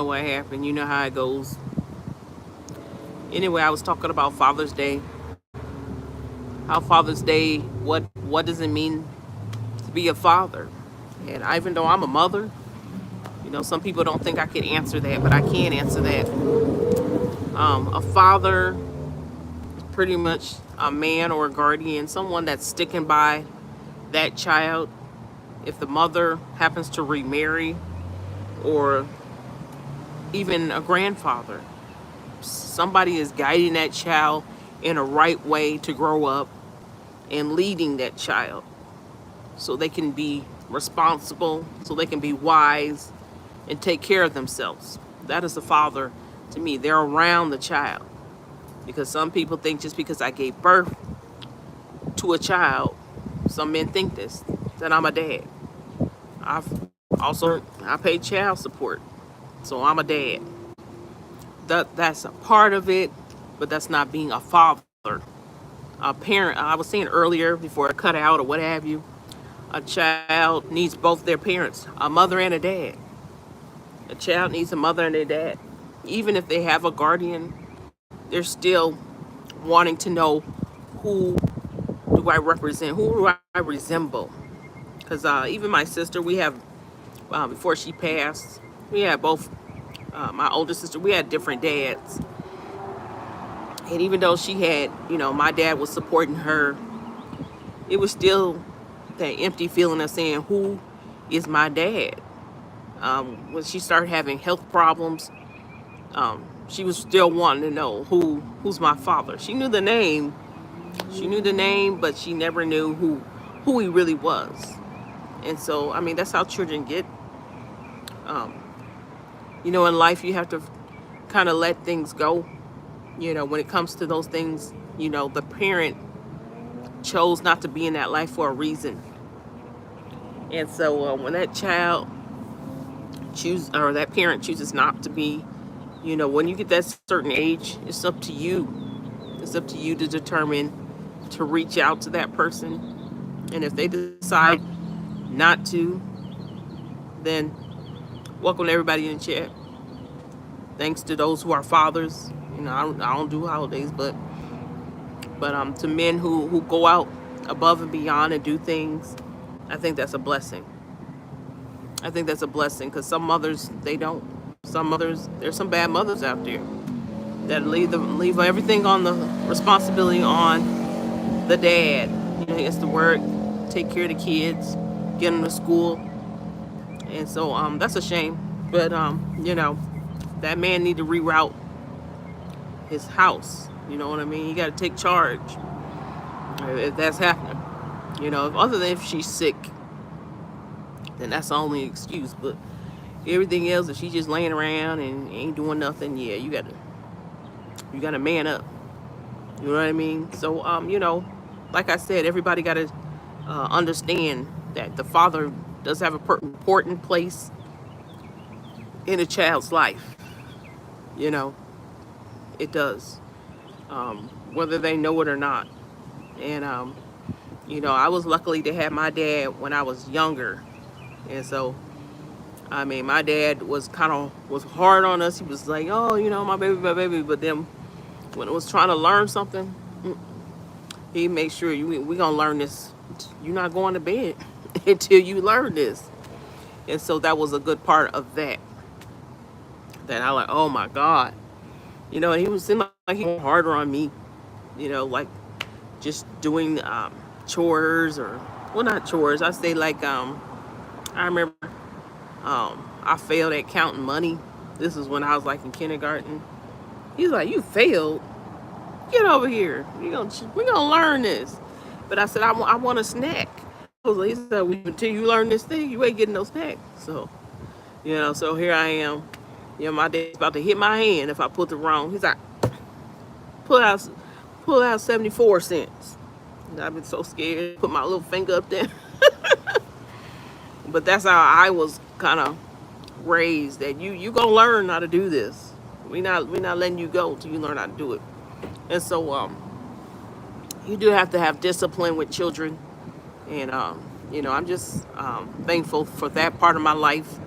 what happened. You know how it goes. Anyway, I was talking about Father's Day. How Father's Day, what does it mean to be a father? And even though I'm a mother, some people don't think I could answer that, but I can answer that. A father is pretty much a man or a guardian, someone that's sticking by that child. If the mother happens to remarry, or even a grandfather, somebody is guiding that child in a right way to grow up and leading that child so they can be responsible, so they can be wise and take care of themselves. That is the father to me. They're around the child, because some people think just because I gave birth to a child, some men think this, that I'm a dad. I've I pay child support, so I'm a dad. That's a part of it, but that's not being a father. A parent, I was saying earlier before I cut out or what have you, a child needs both their parents, a mother and a dad. A child needs a mother and a dad. Even if they have a guardian, they're still wanting to know, who do I represent? Who do I resemble? Because even my sister, we have, before she passed, we had both, my older sister, we had different dads. And even though she had, my dad was supporting her, it was still that empty feeling of saying, who is my dad? When she started having health problems, she was still wanting to know, who's my father. She knew the name, but she never knew who he really was. And so, I mean, that's how children get. Um, in life, you have to kind of let things go. When it comes to those things, the parent chose not to be in that life for a reason. And so, when that child or that parent chooses not to be, when you get that certain age, it's up to you. It's up to you to determine to reach out to that person. And if they decide not to, then welcome everybody in the chat. Thanks to those who are fathers. I don't do holidays, but to men who go out above and beyond and do things, I think that's a blessing. I think that's a blessing, because some mothers, they don't. Some mothers, there's some bad mothers out there that leave everything on the responsibility on the dad. He has to work, take care of the kids, get them to school, and so that's a shame. But that man need to reroute his house. You know what I mean? You got to take charge if that's happening. Other than if she's sick, then that's the only excuse. But everything else, if she's just laying around and ain't doing nothing, yeah, you gotta man up. You know what I mean? So like I said, everybody gotta understand that the father does have a important place in a child's life. You know, it does, whether they know it or not. And I was lucky to have my dad when I was younger, and so I mean, my dad was hard on us. He was like, "Oh, my baby, my baby." But then when it was trying to learn something, he made sure we gonna learn this. You're not going to bed until you learn this. And so that was a good part of that. That I like, oh my God, and he was seemed like he was harder on me, like just doing chores, or well, not chores. I say like I remember I failed at counting money. This is when I was like in kindergarten. He's like, "You failed? Get over here. We're gonna learn this." But I said, I want a snack. He said, well, "Until you learn this thing, you ain't getting no snack." So so here I am. My dad's about to hit my hand if I put it wrong. He's like, pull out pull out 74 cents. And I've been so scared to put my little finger up there. But that's how I was kind of raised, that you gonna learn how to do this. We not letting you go till you learn how to do it. And so you do have to have discipline with children. And I'm just thankful for that part of my life.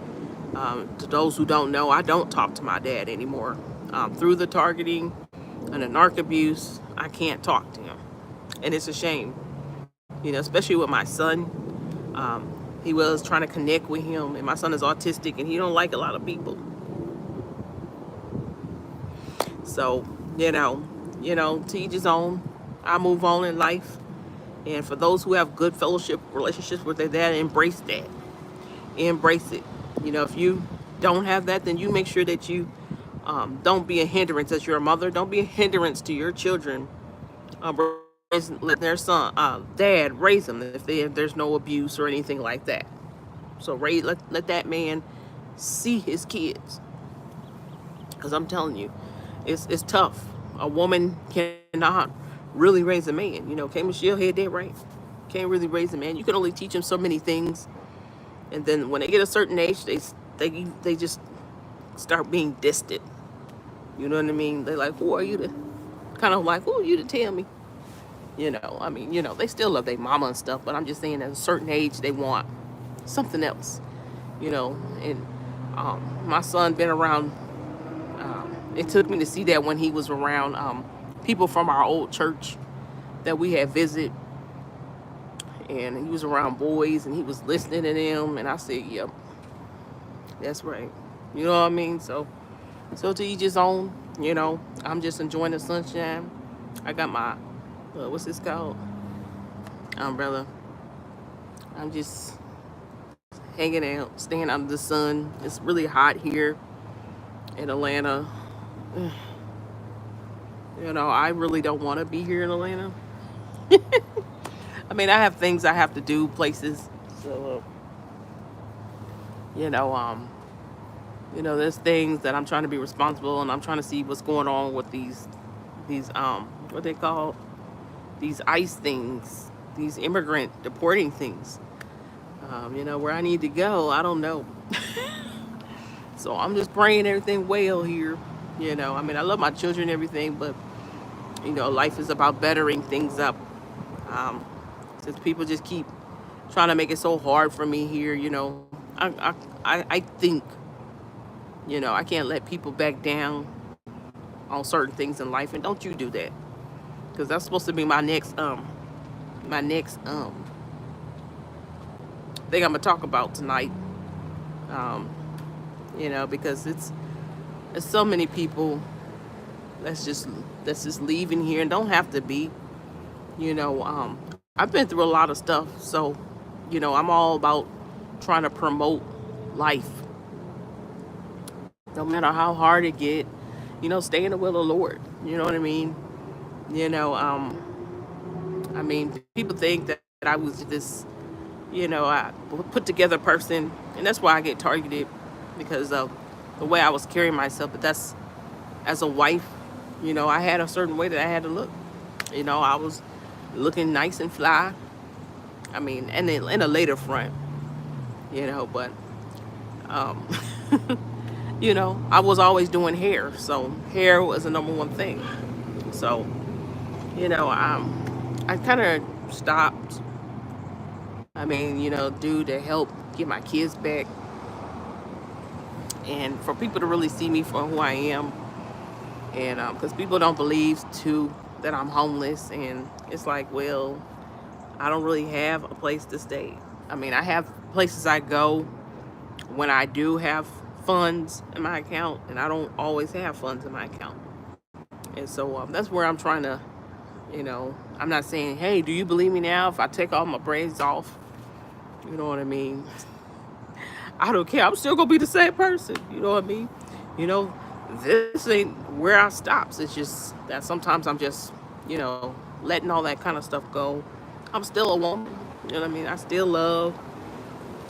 To those who don't know, I don't talk to my dad anymore. Through the targeting and the narc abuse, I can't talk to him. And it's a shame, especially with my son. He was trying to connect with him, and my son is autistic, and he don't like a lot of people. So, to each his own. I move on in life. And for those who have good fellowship relationships with their dad, embrace that. Embrace it. If you don't have that, then you make sure that you don't be a hindrance as your mother. Don't be a hindrance to your children. Let their dad raise them if there's no abuse or anything like that. So let that man see his kids. Because I'm telling you, it's tough. A woman cannot really raise a man. K. Michelle had that right. Can't really raise a man. You can only teach him so many things. And then when they get a certain age, they just start being distant. You know what I mean? They're like, who are you to who are you to tell me? They still love their mama and stuff, but I'm just saying at a certain age they want something else. And my son been around, it took me to see that when he was around people from our old church that we had visited, and he was around boys and he was listening to them, and I said, yep, that's right. You know what I mean? So to each his own. I'm just enjoying the sunshine. I got my what's this called, umbrella. I'm just hanging out, staying under the sun. It's really hot here in Atlanta. I really don't want to be here in Atlanta. I mean, I have things I have to do, places. So, there's things that I'm trying to be responsible, and I'm trying to see what's going on with these what they call these ICE things, these immigrant deporting things. Where I need to go, I don't know. So I'm just praying everything well here. I love my children and everything, but life is about bettering things up. Since people just keep trying to make it so hard for me here, I think, I can't let people back down on certain things in life, and don't you do that, because that's supposed to be my next thing I'm gonna talk about tonight. Because it's so many people that's just leaving here and don't have to be. I've been through a lot of stuff, so I'm all about trying to promote life, no matter how hard it get. Stay in the will of the Lord. You know what I mean? People think that I was this, I put together person, and that's why I get targeted, because of the way I was carrying myself. But that's, as a wife, I had a certain way that I had to look. I was looking nice and fly. And then in a later front, but I was always doing hair, so hair was the number one thing. So, I kind of stopped. Do to help get my kids back, and for people to really see me for who I am, and because people don't believe too that I'm homeless, and it's like, well, I don't really have a place to stay. I have places I go when I do have funds in my account, and I don't always have funds in my account. And so that's where I'm trying to, I'm not saying, hey, do you believe me now if I take all my braids off? You know what I mean? I don't care. I'm still going to be the same person. You know what I mean? This ain't where I stops. It's just that sometimes I'm just, letting all that kind of stuff go. I'm still a woman. You know what I mean? I still love,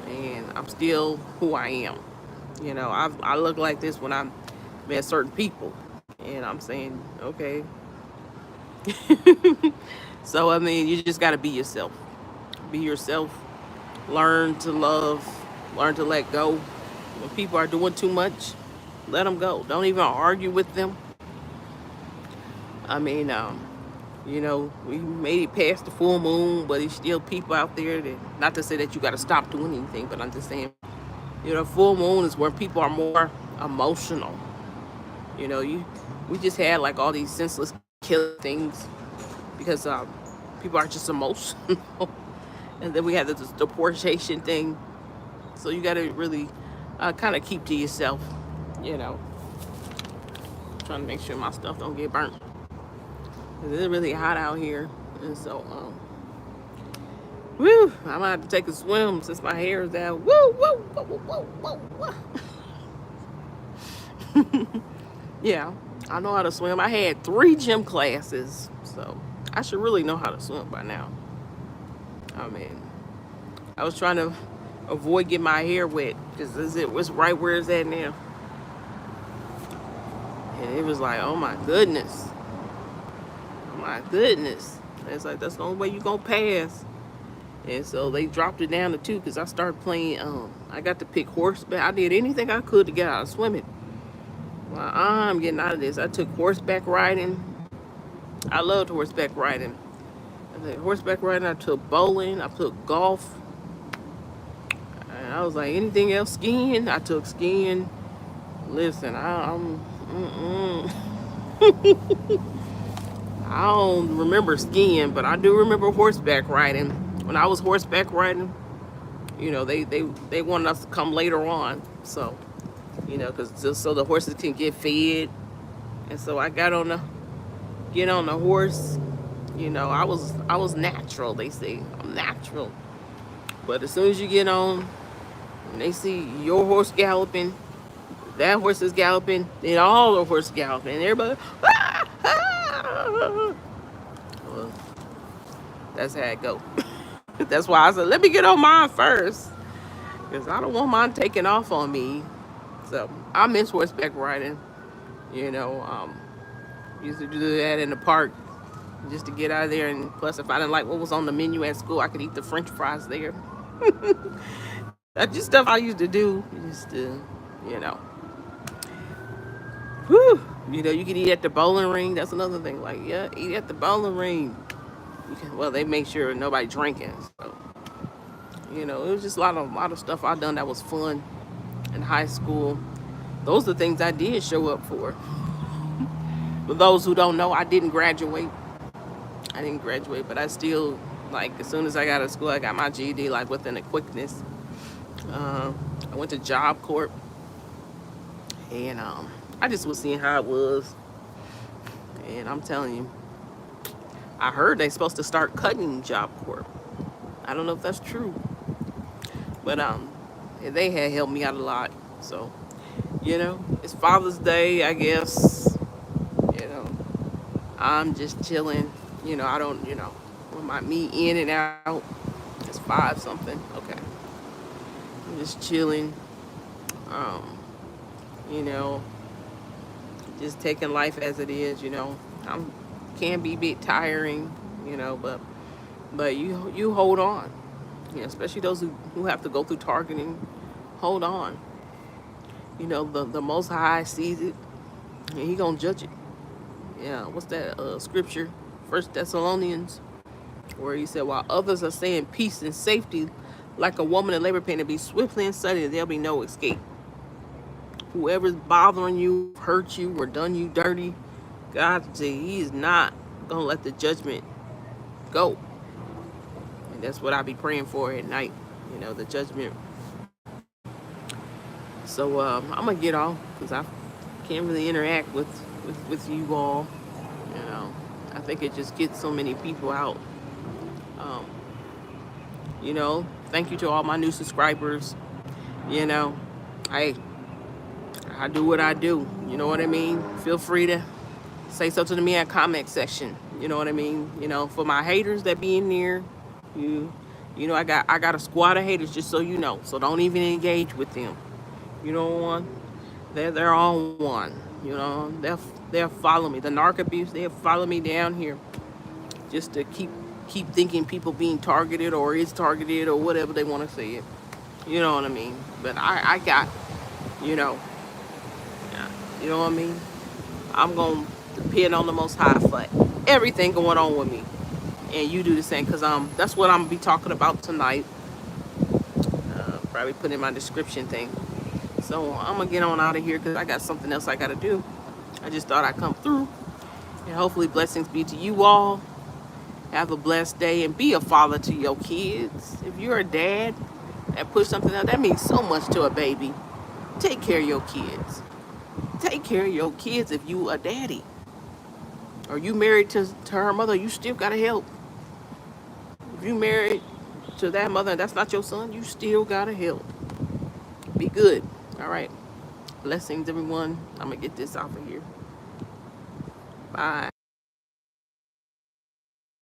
and I'm still who I am. I look like this when I'm with certain people, and I'm saying, okay. So, you just got to be yourself. Be yourself. Learn to love. Learn to let go. When people are doing too much, let them go. Don't even argue with them. We made it past the full moon, but there's still people out there that, not to say that you got to stop doing anything, but I'm just saying, You know, full moon is where people are more emotional. You know, we just had like all these senseless killing things because people are just emotional. And then we had this deportation thing. So you got to really kind of keep to yourself. You know, trying to make sure my stuff don't get burnt. It's really hot out here, and so woo, I'm gonna have to take a swim since my hair is down. Woo, woo, woo, woo, woo, woo. Yeah, I know how to swim. I had 3 gym classes, so I should really know how to swim by now. I mean, I was trying to avoid getting my hair wet because it was right where it's at now, and it was like, oh my goodness, oh my goodness. And it's like that's the only way you gonna pass. And so they dropped it down to 2 because I started playing. I got to pick horseback. I did anything I could to get out of swimming. Well, I'm getting out of this. I took horseback riding. I loved horseback riding. I did horseback riding. I took bowling. I took golf. And I was like, anything else? Skiing. I took skiing. Listen, I don't remember skiing, but I do remember horseback riding. When I was horseback riding, you know, they wanted us to come later on. So, you know, because just so the horses can get fed. And so I get on the horse. You know, I was natural. They say I'm natural. But as soon as you get on, and they see your horse galloping, that horse is galloping, then all the horses galloping, and everybody. Ah, ah. Well, that's how it go. That's why I said, let me get on mine first, because I don't want mine taking off on me. So I miss horseback riding. You know, used to do that in the park just to get out of there. And plus, if I didn't like what was on the menu at school, I could eat the French fries there. That's just stuff I used to do. Just to, you know, whew. You know, you can eat at the bowling ring. That's another thing. Like, yeah, eat at the bowling ring. Well, they make sure nobody drinking. So, you know, it was just a lot of stuff I done that was fun in high school. Those are the things I did show up for. For those who don't know, I didn't graduate. I didn't graduate, but I still, like, as soon as I got out of school, I got my GED, like, within a quickness. I went to Job Corp, and I just was seeing how it was. And I'm telling you, I heard they're supposed to start cutting Job Corp. I don't know if that's true, but they had helped me out a lot. So, you know, it's Father's Day, I guess. You know, I'm just chilling. You know, I don't, you know, with my me in and out. It's 5 something. Okay, I'm just chilling. Um, you know, just taking life as it is. You know, I'm can be a bit tiring. You know, but you hold on. You know, especially those who have to go through targeting. Hold on. You know, the Most High sees it, and He gonna judge it. Yeah, what's that scripture? 1 Thessalonians, where He said, while others are saying peace and safety, like a woman in labor pain, to be swiftly and suddenly, there'll be no escape. Whoever's bothering you, hurt you, or done you dirty, God said He is not gonna let the judgment go. And that's what I be praying for at night. You know, the judgment. So I'm gonna get off because I can't really interact with you all. You know, I think it just gets so many people out. Um, you know, thank you to all my new subscribers. You know, I do what I do. You know what I mean? Feel free to say something to me in the comment section. You know what I mean? You know, for my haters that be in there, you know, I got a squad of haters, just so you know. So don't even engage with them. You know what? They're all one. You know, they'll follow me. The narc abuse, they'll follow me down here just to keep thinking people being targeted or is targeted or whatever they want to say it. You know what I mean? But I got, you know, you know what I mean? I'm gonna depend on the Most High for everything going on with me, and you do the same, because that's what I'm gonna be talking about tonight. probably put in my description thing. So I'm gonna get on out of here because I got something else I gotta do. I just thought I'd come through, and hopefully blessings be to you all. Have a blessed day and be a father to your kids. If you're a dad that push something out, that means so much to a baby. Take care of your kids. Take care of your kids if you a daddy. Or you married to her mother, you still gotta help. If you married to that mother and that's not your son, you still gotta help. Be good. All right. Blessings, everyone. I'm gonna get this off of here. Bye.